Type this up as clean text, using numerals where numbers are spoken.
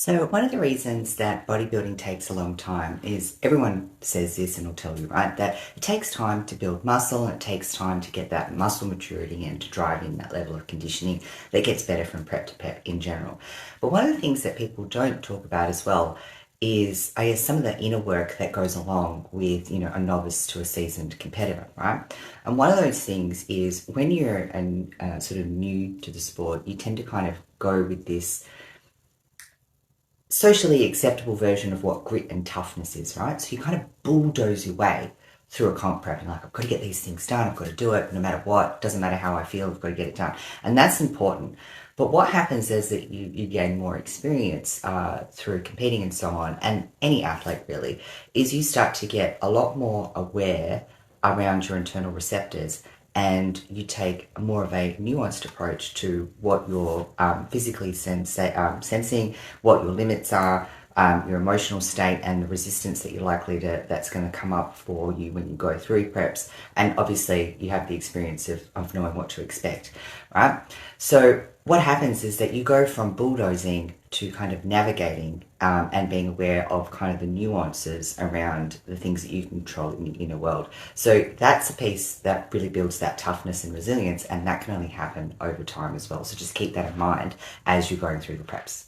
So one of the reasons that bodybuilding takes a long time is everyone says this and will tell you, right, that it takes time to build muscle and it takes time to get that muscle maturity and to drive in that level of conditioning that gets better from prep to pep in general. But one of the things that people don't talk about as well is, I guess, some of the inner work that goes along with, a novice to a seasoned competitor, right? And one of those things is when you're sort of new to the sport, you tend to kind of go with this socially acceptable version of what grit and toughness is, right? So you kind of bulldoze your way through a comp prep and like, I've got to get these things done, I've got to do it no matter what, doesn't matter how I feel, I've got to get it done. And that's important. But what happens is that you gain more experience through competing and so on, and any athlete really, is you start to get a lot more aware around your internal receptors, and you take more of a nuanced approach to what you're physically sensing, what your limits are, your emotional state, and the resistance that you're that's going to come up for you when you go through preps. And obviously you have the experience of knowing what to expect, right? So what happens is that you go from bulldozing to kind of navigating and being aware of kind of the nuances around the things that you can control in the inner world. So that's a piece that really builds that toughness and resilience, and that can only happen over time as well. So just keep that in mind as you're going through the preps.